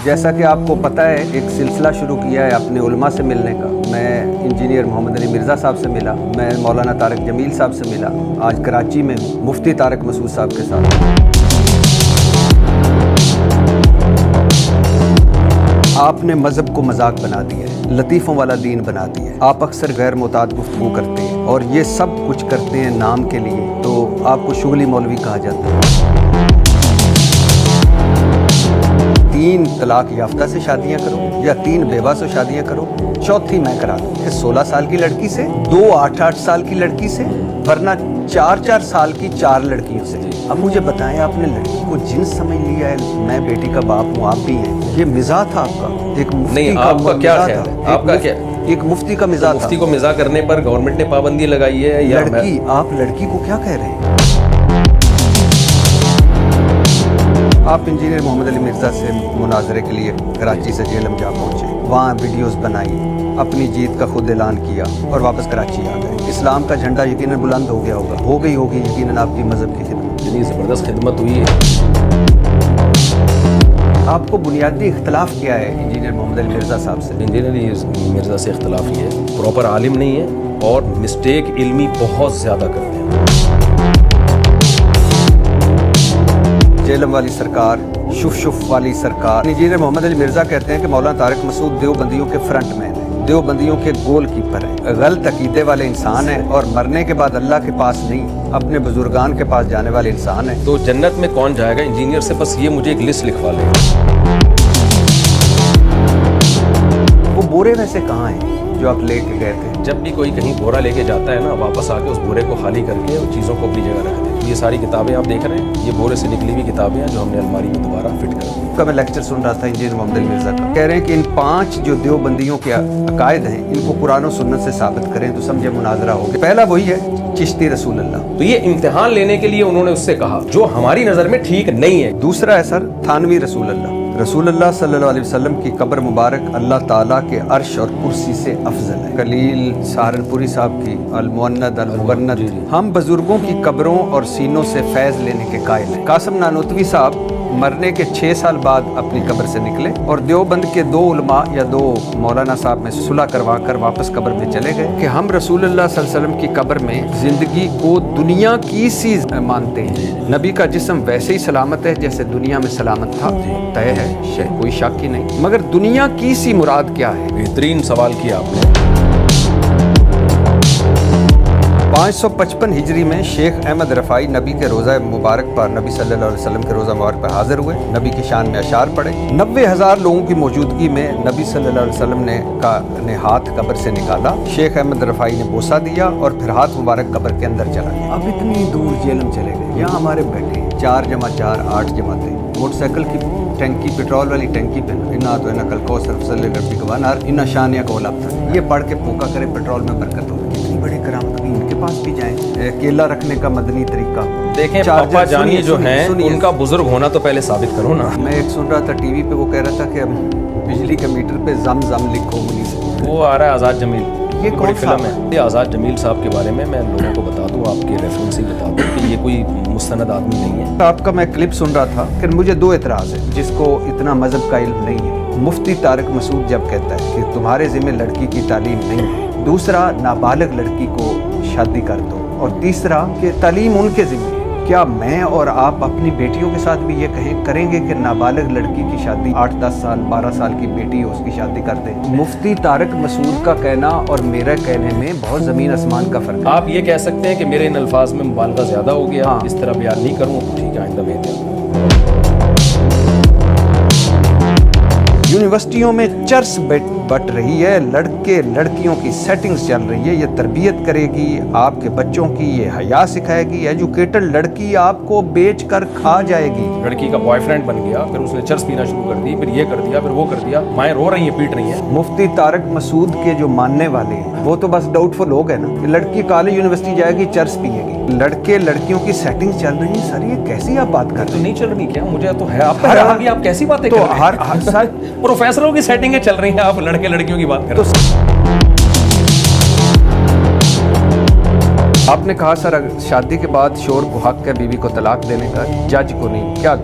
جیسا کہ آپ کو پتہ ہے ایک سلسلہ شروع کیا ہے اپنے علماء سے ملنے کا. میں انجینئر محمد علی مرزا صاحب سے ملا, میں مولانا طارق جمیل صاحب سے ملا, آج کراچی میں ہوں مفتی طارق مسعود صاحب کے ساتھ. آپ نے مذہب کو مذاق بنا دیا ہے, لطیفوں والا دین بنا دیا ہے. آپ اکثر غیر معتاد گفتگو کرتے ہیں اور یہ سب کچھ کرتے ہیں نام کے لیے, تو آپ کو شغلی مولوی کہا جاتا ہے. 3 طلاق یافتہ سے شادیاں کرو یا 3 بیوہ سے شادیاں کرو, چوتھی میں کرا دوں. 16 سال کی لڑکی سے, 2 8 سال کی لڑکی سے, ورنہ 4 سال کی 4 لڑکیوں سے. اب مجھے بتائیں, آپ نے لڑکی کو جنس سمجھ لیا ہے. میں بیٹی کا باپ ہوں, آپ بھی ہیں. یہ مزاح تھا آپ کا, ایک مفتی کا. آپ کا کیا خیال ہے, آپ کا کیا ایک مفتی کا مزاح تھا. مفتی کو مزاح کرنے پر گورنمنٹ نے پابندی لگائی ہے یا لڑکی, آپ لڑکی کو کیا کہہ رہے ہیں؟ آپ انجینئر محمد علی مرزا سے مناظرے کے لیے کراچی سے جیلم جا پہنچے, وہاں ویڈیوز بنائی, اپنی جیت کا خود اعلان کیا اور واپس کراچی آ گئے. اسلام کا جھنڈا یقیناً بلند ہو گیا ہوگا, ہو گئی ہوگی یقیناً آپ کی مذہب کی خدمت. اتنی زبردست خدمت ہوئی ہے. آپ کو بنیادی اختلاف کیا ہے انجینئر محمد علی مرزا صاحب سے؟ انجینئر علی مرزا سے اختلاف یہ ہے, پراپر عالم نہیں ہے اور مسٹیک علمی بہت زیادہ کرتے ہیں. جیلم والی سرکار, شف والی سرکار. انجینئر محمد علی مرزا کہتے ہیں کہ مولانا طارق مسعود دیوبندیوں کے فرنٹ مین ہیں, دیوبندیوں کے گول کیپر ہیں, غلط عقیدے والے انسان ہیں اور مرنے کے بعد اللہ کے پاس نہیں اپنے بزرگان کے پاس جانے والے انسان ہیں. تو جنت میں کون جائے گا انجینئر سے؟ بس یہ مجھے ایک لسٹ لکھوا لیں. وہ بورے میں سے کہاں ہیں جو آپ لے کے گئے تھے؟ جب بھی کوئی کہیں بورا لے کے جاتا ہے نا, واپس آ کے اس بورے کو خالی کر کے اس چیزوں کو اپنی جگہ رکھ دیں. یہ ساری کتابیں آپ دیکھ رہے ہیں, یہ بورے سے نکلی ہوئی کتابیں ہیں جو ہم نے الماری میں دوبارہ فٹ کر دی. کا میں لیکچر سن رہا تھا انجینئر محمد علی مرزا کا, کہہ رہے ہیں کہ ان 5 جو دیوبندیوں کے عقائد ہیں ان کو قرآن و سنت سے ثابت کریں تو سمجھے مناظرہ ہوگا. پہلا وہی ہے چشتی رسول اللہ, تو یہ امتحان لینے کے لیے انہوں نے اس سے کہا جو ہماری نظر میں ٹھیک نہیں ہے. دوسرا ہے سر تھانوی رسول اللہ. رسول اللہ صلی اللہ علیہ وسلم کی قبر مبارک اللہ تعالیٰ کے عرش اور کرسی سے افضل ہے. خلیل سہارنپوری صاحب کی المعند المغند. ہم بزرگوں کی قبروں اور سینوں سے فیض لینے کے قائل ہیں. قاسم نانوتوی صاحب مرنے کے 6 سال بعد اپنی قبر سے نکلے اور دیوبند کے 2 علماء یا 2 مولانا صاحب میں صلح کروا کر واپس قبر میں چلے گئے کہ ہم رسول اللہ صلی اللہ علیہ وسلم کی قبر میں زندگی کو دنیا کی سی مانتے ہیں. نبی کا جسم ویسے ہی سلامت ہے جیسے دنیا میں سلامت تھا, طے ہے, کوئی شک ہی نہیں. مگر دنیا کی سی مراد کیا ہے؟ بہترین سوال کیا آپ نے. 555 ہجری میں شیخ احمد رفاعی نبی کے روزہ مبارک پر, نبی صلی اللہ علیہ وسلم کے روزہ مبارک پر حاضر ہوئے, نبی کی شان میں اشعار پڑھے. 90,000 لوگوں کی موجودگی میں نبی صلی اللہ علیہ وسلم نے ہاتھ قبر سے نکالا, شیخ احمد رفاعی نے بوسہ دیا اور پھر ہاتھ مبارک قبر کے اندر چلا گیا. اب اتنی دور جیلم چلے گئے, یہاں ہمارے بیٹھے 4 × 4 8 جماعتیں, موٹر سائیکل کی ٹینکی, پیٹرول والی ٹینکی پہ انا تو کل کو صرف صلی ربی کا وانار انا شانیہ کو لب تھا, یہ پڑھ کے پھونکا کرے پیٹرول میں برکت ہو. کتنی بڑی کرامت بھی ان کے پاس بھی جائیں. کیلا رکھنے کا مدنی طریقہ دیکھیں, پاپا جانی جو ہیں ان کا بزرگ ہونا تو پہلے ثابت کرو نا. میں ایک سن رہا تھا ٹی وی پہ, وہ کہہ رہا تھا کہ بجلی کے میٹر پہ زم زم لکھو منی سے. وہ آ رہا ہے آزاد جمیل, یہ بڑی کون فلم ہے. یہ آزاد جمیل صاحب کے بارے میں لوگوں کو بتا دوں, آپ کے ریفرنس ہی بتا دوں کہ یہ کوئی مستند آدمی نہیں ہے. آپ کا میں کلپ سن رہا تھا کہ مجھے 2 اعتراض ہے جس کو اتنا مذہب کا علم نہیں ہے. مفتی طارق مسعود جب کہتا ہے کہ تمہارے ذمہ لڑکی کی تعلیم نہیں ہے, دوسرا نابالغ لڑکی کو شادی کر دو, اور تیسرا کہ تعلیم ان کے ذمہ ہے. کیا میں اور آپ اپنی بیٹیوں کے ساتھ بھی یہ کریں گے کہ نابالغ لڑکی کی شادی 8-10 سال 12 سال کی بیٹی ہو اس کی شادی کر دیں؟ مفتی طارق مسعود کا کہنا اور میرا کہنے میں بہت زمین آسمان کا فرق ہے. آپ یہ کہہ سکتے ہیں کہ میرے ان الفاظ میں مبالغہ زیادہ ہو گیا, اس طرح بیان نہیں کروں, ٹھیک ہے, آئندہ بہتر. یونیورسٹیوں میں چرس بٹ رہی ہے, لڑکے لڑکیوں کی سیٹنگز چل رہی ہے. یہ تربیت کرے گی آپ کے بچوں کی, یہ حیا سکھائے گی. ایجوکیٹڈ لڑکی آپ کو بیچ کر کھا جائے گی. لڑکی کا بوائے فرینڈ بن گیا, پھر اس نے چرس پینا شروع کر دی, پھر یہ کر دیا, پھر وہ کر دیا, مائیں رو رہی ہیں, پیٹ رہی ہیں. مفتی طارق مسعود کے جو ماننے والے ہیں وہ تو بس ڈاؤٹ فل ہو گئے نا کہ لڑکی کالج یونیورسٹی جائے گی, چرس پیے گی. لڑکے لڑکیوں کی سیٹنگز چل رہی ہیں. سر یہ کیسی آپ بات کر رہے ہیں؟ نہیں چل رہی کیا؟ مجھے تو ہے, آپ کیسی باتیں کر رہے ہیں؟ ہر سال پروفیسروں کی سیٹنگیں چل رہی ہیں, آپ لڑکے لڑکیوں کی بات کر رہے ہیں. آپ نے کہا سر شادی کے بعد شور کو حق ہے بیوی کو طلاق دینے کا, جج کو نہیں. کیا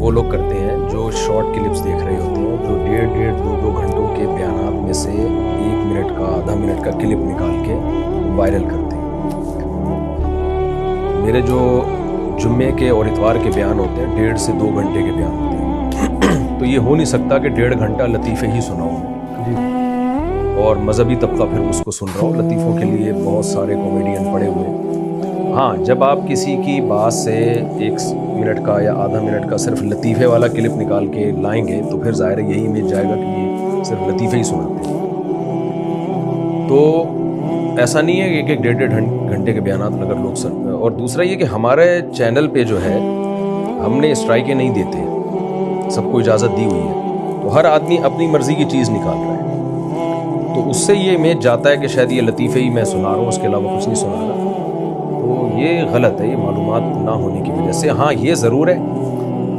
وہ لوگ کرتے ہیں جو شارٹ کلپس دیکھ رہے ہوتے ہیں, جو 1.5-2 گھنٹوں کے بیانات میں سے 1 منٹ کا آدھا منٹ کا کلپ نکال کے وائرل کرتے ہیں. میرے جو جمعے کے اور اتوار کے بیان ہوتے ہیں 1.5 سے 2 گھنٹے کے بیان ہوتے ہیں. تو یہ ہو نہیں سکتا کہ 1.5 گھنٹہ لطیفے ہی سناؤں اور مذہبی طبقہ پھر اس کو سن رہا ہوں. لطیفوں کے لیے بہت سارے کامیڈین پڑے ہوئے ہیں. ہاں, جب آپ کسی کی بات سے 1 منٹ کا یا آدھا منٹ کا صرف لطیفے والا کلپ نکال کے لائیں گے تو پھر ظاہر ہے یہی امیج جائے گا کہ یہ صرف لطیفے ہی سناتے ہیں. تو ایسا نہیں ہے کہ 1.5 گھنٹے کے بیانات اگر لوگ سن. اور دوسرا یہ کہ ہمارے چینل پہ جو ہے ہم نے اسٹرائکیں نہیں دیتے, سب کو اجازت دی ہوئی ہے. تو ہر آدمی اپنی مرضی کی چیز نکال رہا ہے. تو اس سے یہ امیج جاتا ہے کہ شاید یہ لطیفے ہی میں سنا رہا ہوں, اس کے علاوہ کچھ نہیں سنا رہا. تو یہ غلط ہے, یہ معلومات نہ ہونے کی وجہ سے. ہاں, یہ ضرور ہے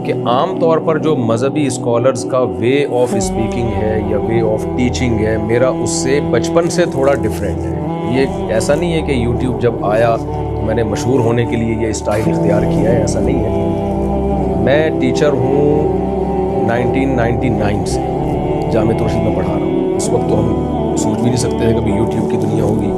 کہ عام طور پر جو مذہبی اسکالرز کا وے آف اسپیکنگ ہے یا وے آف ٹیچنگ ہے, میرا اس سے بچپن سے تھوڑا ڈفرینٹ ہے. یہ ایسا نہیں ہے کہ یوٹیوب جب آیا تو میں نے مشہور ہونے کے لیے یہ اسٹائل اختیار کیا ہے, ایسا نہیں ہے. میں ٹیچر ہوں 1999 سے, جامعۃ الرشید میں پڑھا رہا ہوں. اس وقت تو ہم سوچ بھی نہیں سکتے تھے کبھی یوٹیوب کی دنیا ہوگی.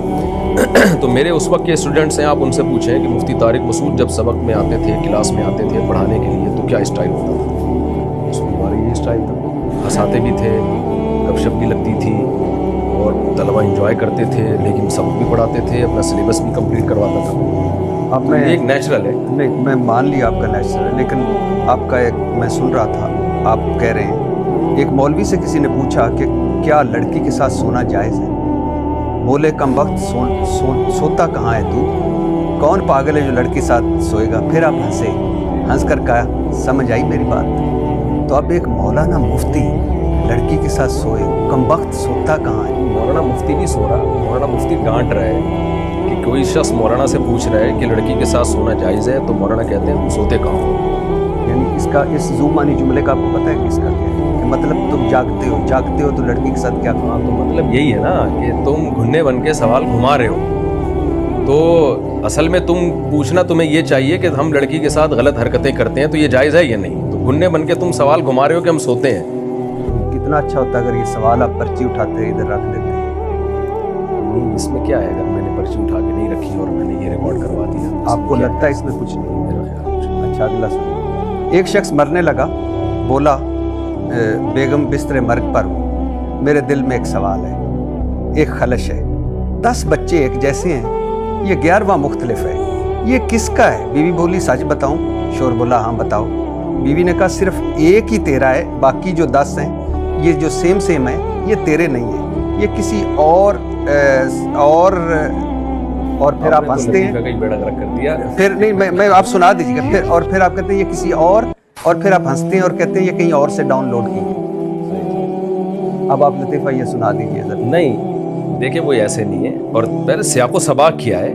تو میرے اس وقت کے اسٹوڈنٹس ہیں, آپ ان سے پوچھیں کہ مفتی طارق مسعود جب سبق میں آتے تھے, کلاس میں آتے تھے پڑھانے کے لیے, تو کیا اسٹائل ہوتا تھا؟ اس میں ہمارا یہ اسٹائل تھا. ہنساتے بھی تھے, گپ شپ بھی لگتی تھی اور طلبہ انجوائے کرتے تھے, لیکن سبق بھی پڑھاتے تھے, اپنا سلیبس بھی کمپلیٹ کرواتا تھا. اب میں ایک نیچرل ہے. نہیں, میں مان لیا آپ کا نیچرل ہے, لیکن آپ کا ایک میں سن رہا تھا, آپ کہہ رہے ہیں ایک مولوی سے کسی نے پوچھا کہ کیا لڑکی کے ساتھ سونا جائز ہے؟ بولے کم وقت سوتا کہاں ہے تو, کون پاگل ہے جو لڑکی ساتھ سوئے گا؟ پھر آپ ہنسے, ہنس کر کہا سمجھ آئی میری بات. تو اب ایک مولانا مفتی لڑکی کے ساتھ سوئے, کم وقت سوتا کہاں ہے؟ مولانا مفتی نہیں سو رہا, مولانا مفتی ڈانٹ رہا ہے کہ کوئی شخص مولانا سے پوچھ رہا ہے کہ لڑکی کے ساتھ سونا جائز ہے, تو مولانا کہتے ہیں تم سوتے کہاں ہو. یعنی اس زومانی جملے کا آپ کو پتہ ہے کہ اس کا کیا ہے؟ کہ مطلب تم جاگتے ہو تو لڑکی کے ساتھ کیا کرو؟ تو مطلب یہی ہے نا کہ تم گھننے بن کے سوال گھما رہے ہو. تو اصل میں تم پوچھنا تمہیں یہ چاہیے کہ ہم لڑکی کے ساتھ غلط حرکتیں کرتے ہیں تو یہ جائز ہے یا نہیں. تو گھننے بن کے تم سوال گھما رہے ہو کہ ہم سوتے ہیں. کتنا اچھا ہوتا اگر یہ سوال آپ پرچی اٹھاتے ادھر رکھ دیتے. اس میں کیا ہے, اگر میں نے پرچی اٹھا کے نہیں رکھی اور میں نے یہ ریکارڈ کروا دیا, آپ کو لگتا ہے اس میں کچھ نہیں؟ میرا خیال. اچھا, اگلا سنیں. ایک شخص مرنے لگا, بولا بیگم بستر مرگ پر ہوں, میرے دل میں ایک سوال ہے, ایک خلش ہے, 10 بچے ایک جیسے ہیں, یہ 11واں مختلف ہے, یہ کس کا ہے؟ بیوی بولی سچ بتاؤں؟ شور بولا ہاں بتاؤ. بیوی نے کہا صرف ایک ہی تیرا ہے, باقی جو 10 ہیں یہ جو سیم ہیں یہ تیرے نہیں ہیں, یہ کسی اور پھر آپ ہنستے ہیں. پھر نہیں, میں آپ سنا دیجیے گا. پھر اور پھر آپ کہتے ہیں یہ کسی اور پھر آپ ہنستے ہیں اور کہتے ہیں یہ کہیں اور سے ڈاؤن لوڈ کی. اب آپ لطیفہ یہ سنا دیجیے ذرا. نہیں دیکھیں, وہ ایسے نہیں ہے. اور پہلے سیاق و سباق کیا ہے.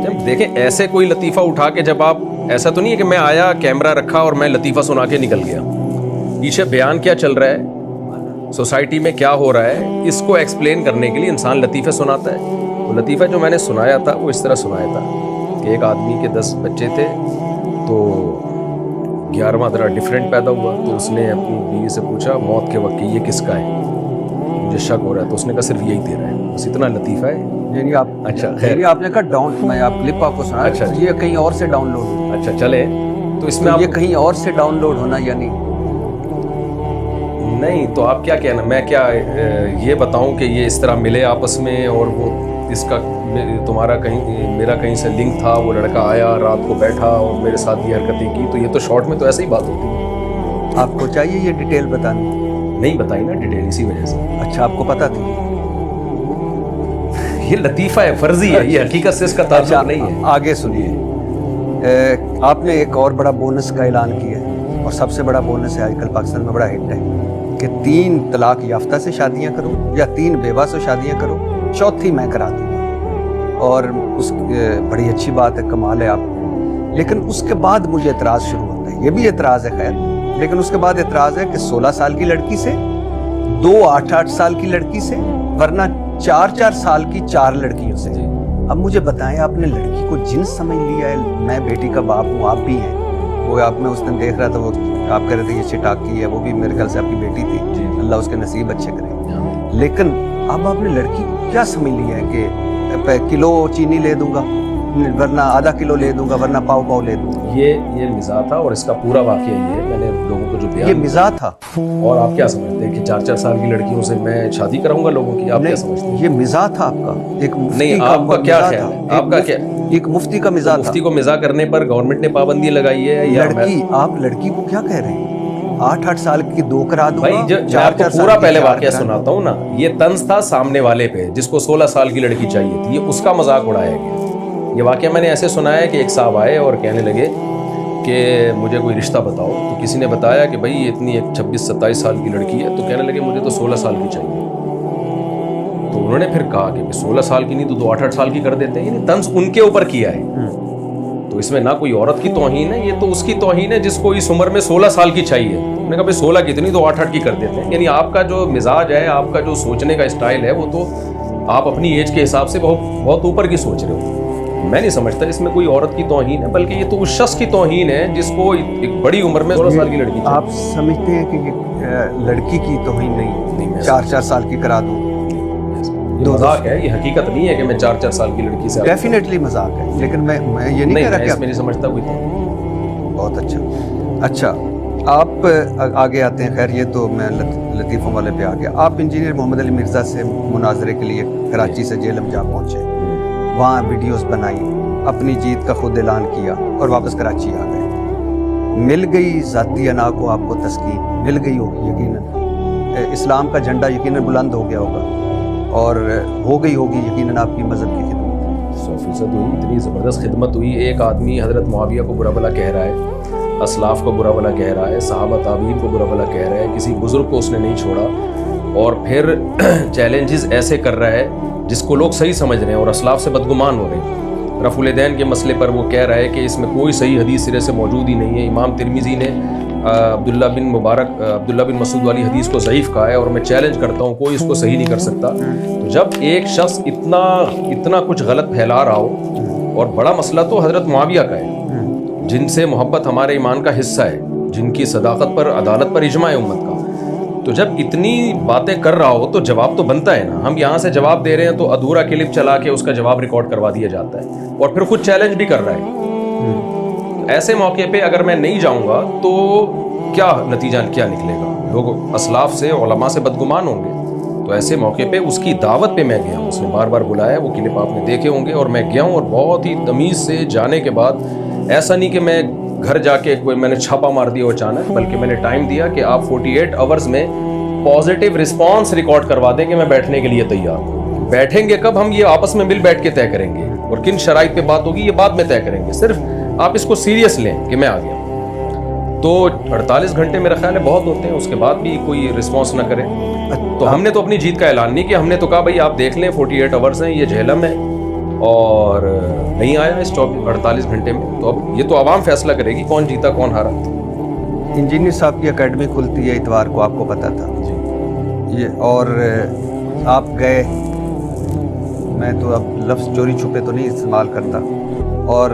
جب دیکھیں ایسے کوئی لطیفہ اٹھا کے, جب آپ ایسا تو نہیں ہے کہ میں آیا کیمرہ رکھا اور میں لطیفہ سنا کے نکل گیا. پیچھے بیان کیا چل رہا ہے, سوسائٹی میں کیا ہو رہا ہے, اس کو ایکسپلین کرنے کے لیے انسان لطیفے سناتا ہے. تو لطیفہ جو میں نے سنایا تھا وہ اس طرح سنایا تھا کہ ایک آدمی کے 10 بچے تھے, تو 11واں ذرا ڈفرینٹ پیدا ہوا. تو اس نے اپنی بیوی سے پوچھا موت کے وقت کہ یہ کس کا ہے, مجھے شک ہو رہا ہے. تو اس نے کہا صرف یہی تیرا ہے. بس اتنا لطیفہ ہے. یعنی آپ اچھا خیر, آپ نے کہا ڈاؤن, میں آپ کلپ آپ کو سنا. اچھا, یہ کہیں اور سے ڈاؤن لوڈ. اچھا چلے, تو اس میں یہ کہیں اور سے ڈاؤن لوڈ ہونا یعنی نہیں. تو آپ کیا کہنا, میں کیا یہ بتاؤں کہ یہ اس طرح ملے آپس میں اور وہ اس کا تمہارا کہیں میرا کہیں سے لنک تھا, وہ لڑکا آیا رات کو بیٹھا اور میرے ساتھ یہ حرکتیں کی, تو یہ تو شارٹ میں تو ایسے ہی بات ہوتی ہے. آپ کو چاہیے یہ ڈیٹیل بتانی؟ نہیں بتائی نا ڈیٹیل, اسی وجہ سے. اچھا, آپ کو پتہ تھی؟ یہ لطیفہ ہے, فرضی ہے, یہ حقیقت سے اس کا تعلق نہیں ہے. آگے سنیے. آپ نے ایک اور بڑا بونس کا اعلان کیا ہے, اور سب سے بڑا بونس ہے آج کل پاکستان میں, بڑا ہٹ ہے کہ 3 طلاق یافتہ سے شادیاں کرو یا 3 بیوہ سے شادیاں کرو, 4تھی میں کرا دوں گا. اور اس بڑی اچھی بات ہے, کمال ہے آپ. لیکن اس کے بعد مجھے اعتراض شروع ہوتا ہے. یہ بھی اعتراض ہے خیر, لیکن اس کے بعد اعتراض ہے کہ 16 سال کی لڑکی سے, 2 8 سال کی لڑکی سے, ورنہ 4 سال کی 4 لڑکیوں سے. اب مجھے بتائیں, آپ نے لڑکی کو جنس سمجھ لیا ہے. میں بیٹی کا باپ ہوں, آپ بھی ہیں, وہ آپ میں اس دن دیکھ رہا تھا, وہ آپ کہہ رہے تھے یہ چٹاکی ہے, وہ بھی میرے خیال سے آپ کی بیٹی تھی, اللہ اس کے نصیب اچھے کرے. لیکن اب آپ نے لڑکی کو کیا سمجھ لیا ہے کہ کلو چینی لے دوں گا, ورنہ آدھا کلو لے دوں گا, ورنہ پاؤ لے دوں گا. یہ مزاح تھا, اور اس کا پورا واقعہ یہ ہے, میں نے لوگوں کو جو بیان یہ مزاح تھا. اور آپ کیا سمجھتے ہیں کہ 4-4 سال کی لڑکیوں سے میں شادی کراؤں گا لوگوں کی؟ آپ کیا سمجھتے ہیں؟ یہ مزاح تھا آپ کا, ایک مفتی نہیں, آپ کا کیا خیال ہے؟ آپ کا کیا, ایک مفتی کا مزاح تھا. مفتی کو مزاح کرنے پر گورنمنٹ نے پابندی لگائی ہے یا لڑکی, آپ لڑکی کو کیا کہہ رہے ہیں 8-8 سال کی 2 کرا دوں بھائی؟ گا. میں آپ کو پورا پہلے واقعہ سناتا ہوں نا. یہ طنز تھا سامنے والے پہ جس کو 16 سال کی لڑکی چاہیے تھی, یہ اس کا مذاق اڑایا گیا. یہ واقعہ میں نے ایسے سنا ہے کہ ایک صاحب آئے اور کہنے لگے کہ مجھے کوئی رشتہ بتاؤ, تو کسی نے بتایا کہ بھائی اتنی ایک 26-27 سال کی لڑکی ہے, تو کہنے لگے مجھے تو 16 سال کی چاہیے. تو انہوں نے پھر کہا کہ 16 سال کی نہیں تو 8-8 سال کی کر دیتے ہیں. یعنی طنز ان کے اوپر کیا ہے, تو اس میں نہ کوئی عورت کی توہین ہے, یہ تو اس کی توہین ہے جس کو اس عمر میں 16 سال کی چاہیے. انہوں نے کہا بھائی 16 کی اتنی تو 8-8 کی کر دیتے ہیں. یعنی آپ کا جو مزاج ہے, آپ کا جو سوچنے کا اسٹائل ہے, وہ تو آپ اپنی ایج کے حساب سے بہت اوپر کی سوچ رہے ہو. میں نہیں سمجھتا اس میں کوئی عورت کی توہین ہے, بلکہ یہ تو اس شخص کی توہین ہے جس کو ایک بڑی عمر میں 16 سال کی لڑکی چاہیے. آپ سمجھتے ہیں کہ یہ لڑکی کی توہین نہیں, 4-4 سال کی کرا دوں. یہ مذاق ہے, یہ حقیقت نہیں ہے کہ میں 4-4 سال کی لڑکی سے. ڈیفینیٹلی مذاق ہے, لیکن میں یہ نہیں کہہ رہا کہ میں نہیں سمجھتا کوئی. بہت اچھا, آپ آگے آتے ہیں. خیر, یہ تو میں لطیفوں والے پہ آ گیا. آپ انجینئر محمد علی مرزا سے مناظرے کے لیے کراچی سے جیلم جا پہنچے, وہاں ویڈیوز بنائی, اپنی جیت کا خود اعلان کیا اور واپس کراچی آ گئے. مل گئی ذاتی انا کو آپ کو تسکین, مل گئی ہوگی یقیناً. اسلام کا جھنڈا یقیناً بلند ہو گیا ہوگا, اور ہو گئی ہوگی یقیناً آپ کی مذہب کی خدمت. 100% ہوئی, اتنی زبردست خدمت ہوئی. ایک آدمی حضرت معاویہ کو برا بھلا کہہ رہا ہے, اسلاف کو برا بھلا کہہ رہا ہے, صحابہ تابعین کو برا بھلا کہہ رہا ہے, کسی بزرگ کو اس نے نہیں چھوڑا, اور پھر چیلنجز ایسے کر رہا ہے جس کو لوگ صحیح سمجھ رہے ہیں اور اسلاف سے بدگمان ہو رہے ہیں. رفع الیدین کے مسئلے پر وہ کہہ رہا ہے کہ اس میں کوئی صحیح حدیث سرے سے موجود ہی نہیں ہے. امام ترمذی نے عبداللہ بن مسعود والی حدیث کو ضعیف کہا ہے, اور میں چیلنج کرتا ہوں کوئی اس کو صحیح نہیں کر سکتا. تو جب ایک شخص اتنا کچھ غلط پھیلا رہا ہو, اور بڑا مسئلہ تو حضرت معاویہ کا ہے جن سے محبت ہمارے ایمان کا حصہ ہے, جن کی صداقت پر عدالت پر اجماع ہے امت کا, تو جب اتنی باتیں کر رہا ہو تو جواب تو بنتا ہے نا. ہم یہاں سے جواب دے رہے ہیں تو ادھورا کلپ چلا کے اس کا جواب ریکارڈ کروا دیا جاتا ہے, اور پھر خود چیلنج بھی کر رہا ہے. ایسے موقع پہ اگر میں نہیں جاؤں گا تو کیا نتیجہ کیا نکلے گا؟ لوگ اسلاف سے علماء سے بدگمان ہوں گے. تو ایسے موقع پہ اس کی دعوت پہ میں گیا ہوں, اس نے بار بار بلایا, وہ کلپ آپ نے دیکھے ہوں گے, اور میں گیا ہوں, اور بہت ہی تمیز سے جانے کے بعد, ایسا نہیں کہ میں گھر جا کے کوئی میں نے چھاپا مار دیا اچانک, بلکہ میں نے ٹائم دیا کہ آپ 48 آورز میں پازیٹیو رسپانس ریکارڈ کروا دیں کہ میں بیٹھنے کے لیے تیار ہوں. بیٹھیں گے کب ہم یہ آپس میں مل بیٹھ کے طے کریں گے, اور کن شرائط پہ بات ہوگی یہ بعد میں طے کریں گے. صرف آپ اس کو سیریس لیں کہ میں آ گیا. تو 48 گھنٹے میرا خیال ہے بہت ہوتے ہیں, اس کے بعد بھی کوئی رسپانس نہ کرے. تو ہم نے تو اپنی جیت کا اعلان نہیں کیا, ہم نے تو کہا بھائی آپ دیکھ لیں 48 آورز ہیں, یہ جہلم ہے, اور نہیں آیا اس 48 گھنٹے میں. تو اب یہ تو عوام فیصلہ کرے گی کون جیتا کون ہارا. انجینئر صاحب کی اکیڈمی کھلتی ہے اتوار کو, آپ کو پتا تھا یہ, اور آپ گئے. میں تو اب لفظ چوری چھپے تو نہیں استعمال کرتا, اور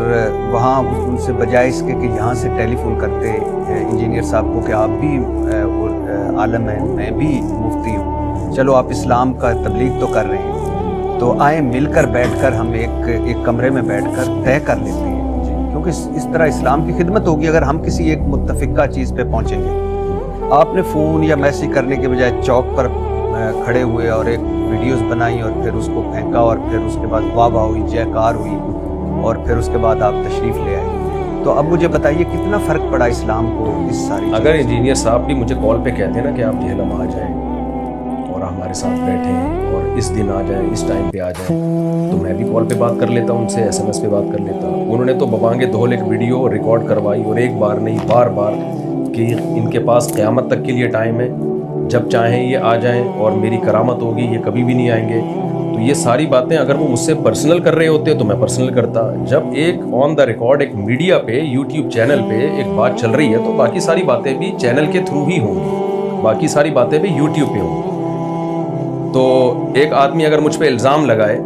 وہاں ان سے بجائے اس کے کہ یہاں سے ٹیلی فون کرتے انجینئر صاحب کو کہ آپ بھی عالم ہیں, میں بھی مفتی ہوں, چلو آپ اسلام کا تبلیغ تو کر رہے ہیں, تو آئیں مل کر بیٹھ کر ہم ایک کمرے میں بیٹھ کر طے کر لیتے ہیں, کیونکہ اس طرح اسلام کی خدمت ہوگی اگر ہم کسی ایک متفقہ چیز پہ پہنچیں گے. آپ نے فون یا میسیج کرنے کے بجائے چوک پر کھڑے ہوئے اور ایک ویڈیوز بنائی, اور پھر اس کو پھینکا, اور پھر اس کے بعد واہ واہ ہوئی, جے کار ہوئی, اور پھر اس کے بعد آپ تشریف لے آئے. تو اب مجھے بتائیے کتنا فرق پڑا اسلام کو اس ساری. اگر انجینئر صاحب بھی مجھے کال پہ کہتے ہیں نا کہ آپ جہلم آ جائیں اور ہمارے ساتھ بیٹھیں اور اس دن آ جائیں, اس ٹائم پہ آ جائیں, تو میں بھی کال پہ بات کر لیتا ہوں ان سے, SMS پہ بات کر لیتا. انہوں نے تو ببانگے دھول ایک ویڈیو ریکارڈ کروائی, اور ایک بار نہیں بار بار, کہ ان کے پاس قیامت تک کے لیے ٹائم ہے, جب چاہیں یہ آ جائیں, اور میری کرامت ہوگی, یہ کبھی بھی نہیں آئیں گے. تو یہ ساری باتیں اگر وہ مجھ سے پرسنل کر رہے ہوتے تو میں پرسنل کرتا. جب ایک آن دا ریکارڈ ایک میڈیا پہ, یوٹیوب چینل پہ ایک بات چل رہی ہے, تو باقی ساری باتیں بھی چینل کے تھرو ہی ہوں گی, باقی ساری باتیں بھی یوٹیوب پہ ہوں گی. تو ایک آدمی اگر مجھ پہ الزام لگائے,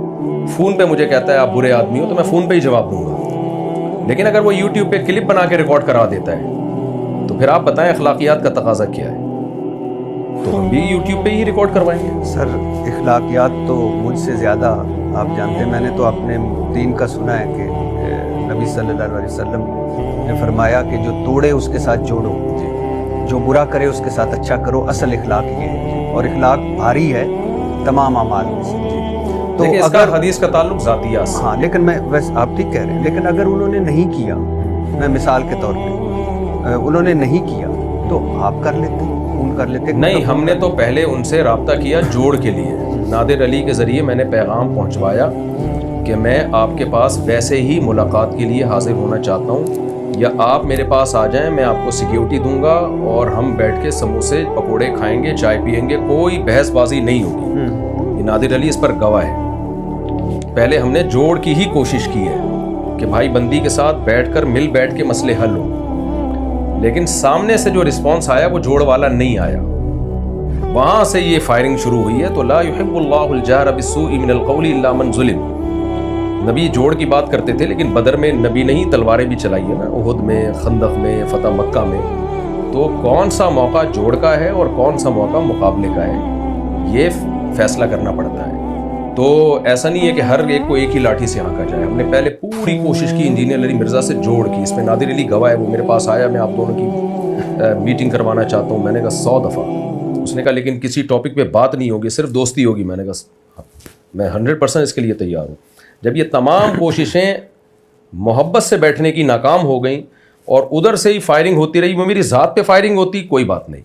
فون پہ مجھے کہتا ہے آپ برے آدمی ہو, تو میں فون پہ ہی جواب دوں گا. لیکن اگر وہ یوٹیوب پہ کلپ بنا کے ریکارڈ کرا دیتا ہے تو پھر آپ بتائیں اخلاقیات کا تقاضا کیا ہے؟ تو ہم بھی یوٹیوب پہ ہی ریکارڈ کروائیں گے. سر اخلاقیات تو مجھ سے زیادہ آپ جانتے ہیں. میں نے تو اپنے دین کا سنا ہے کہ نبی صلی اللہ علیہ وسلم نے فرمایا کہ جو توڑے اس کے ساتھ جوڑو, جو برا کرے اس کے ساتھ اچھا کرو. اصل اخلاق یہ ہے, اور اخلاق بھاری ہے تمام اعمال میں سے. تو اس کا حدیث کا تعلق ذاتیات سے. ہاں لیکن میں ویسے آپ ٹھیک کہہ رہے ہیں, لیکن اگر انہوں نے نہیں کیا, میں مثال کے طور پہ انہوں نے نہیں کیا تو آپ کر لیتے, ان کر لیتے. نہیں, ہم نے تو پہلے ان سے رابطہ کیا جوڑ کے لیے. نادر علی کے ذریعے میں نے پیغام پہنچوایا کہ میں آپ کے پاس ویسے ہی ملاقات کے لیے حاضر ہونا چاہتا ہوں, یا آپ میرے پاس آ جائیں, میں آپ کو سیکیورٹی دوں گا اور ہم بیٹھ کے سموسے پکوڑے کھائیں گے, چائے پئیں گے, کوئی بحث بازی نہیں ہوگی. یہ نادر علی اس پر گواہ ہے. پہلے ہم نے جوڑ کی ہی کوشش کی ہے کہ بھائی بندی کے ساتھ بیٹھ کر مل بیٹھ کے مسئلے حل ہوں, لیکن سامنے سے جو رسپانس آیا وہ جوڑ والا نہیں آیا. وہاں سے یہ فائرنگ شروع ہوئی ہے. تو لا يحب اللہ الجہر بالسوء من القول الا من ظلم. نبی جوڑ کی بات کرتے تھے, لیکن بدر میں نبی نے ہی تلواریں بھی چلائی ہیں نا, احد میں, خندق میں, فتح مکہ میں. تو کون سا موقع جوڑ کا ہے اور کون سا موقع مقابلے کا ہے, یہ فیصلہ کرنا پڑتا ہے. تو ایسا نہیں ہے کہ ہر ایک کو ایک ہی لاٹھی سے ہانکا جائے. ہم نے پہلے پوری کوشش کی انجینئر علی مرزا سے جوڑ کی. اس میں نادر علی گواہ ہے, وہ میرے پاس آیا, میں آپ دونوں کی میٹنگ کروانا چاہتا ہوں. میں نے کہا 100 دفعہ. اس نے کہا لیکن کسی ٹاپک پہ بات نہیں ہوگی, صرف دوستی ہوگی. میں نے کہا میں 100% اس کے لیے تیار ہوں. جب یہ تمام کوششیں محبت سے بیٹھنے کی ناکام ہو گئیں اور ادھر سے ہی فائرنگ ہوتی رہی, وہ میری ذات پہ فائرنگ ہوتی کوئی بات نہیں,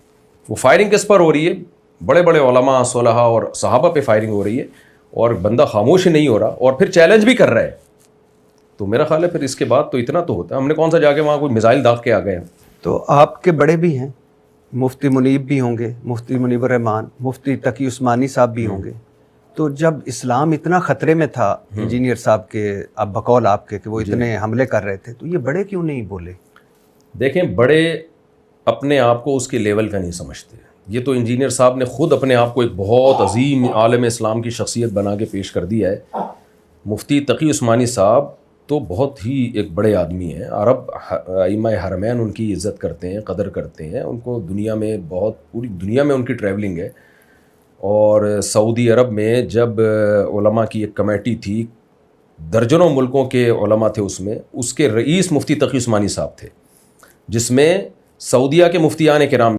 وہ فائرنگ کس پر ہو رہی ہے؟ بڑے بڑے علماء, صلحاء اور صحابہ پہ فائرنگ ہو رہی ہے, اور بندہ خاموش ہی نہیں ہو رہا اور پھر چیلنج بھی کر رہا ہے. تو میرا خیال ہے پھر اس کے بعد تو اتنا تو ہوتا ہے. ہم نے کون سا جا کے وہاں کوئی میزائل داغ کے آ گئے ہیں. تو آپ کے بڑے بھی ہیں, مفتی منیب بھی ہوں گے, مفتی منیب الرحمان, مفتی تقی عثمانی صاحب بھی ہوں گے. تو جب اسلام اتنا خطرے میں تھا انجینئر صاحب کے, اب بقول آپ کے, کہ وہ اتنے حملے کر رہے تھے, تو یہ بڑے کیوں نہیں بولے؟ دیکھیں, بڑے اپنے آپ کو اس کے لیول کا نہیں سمجھتے. یہ تو انجینئر صاحب نے خود اپنے آپ کو ایک بہت عظیم عالم اسلام کی شخصیت بنا کے پیش کر دیا ہے. مفتی تقی عثمانی صاحب تو بہت ہی ایک بڑے آدمی ہیں. عرب ائمہ حرمین ان کی عزت کرتے ہیں, قدر کرتے ہیں. ان کو دنیا میں بہت, پوری دنیا میں ان کی ٹریولنگ ہے. اور سعودی عرب میں جب علماء کی ایک کمیٹی تھی, درجنوں ملکوں کے علماء تھے اس میں, اس کے رئیس مفتی تقی عثمانی صاحب تھے, جس میں سعودیہ کے مفتیان کرام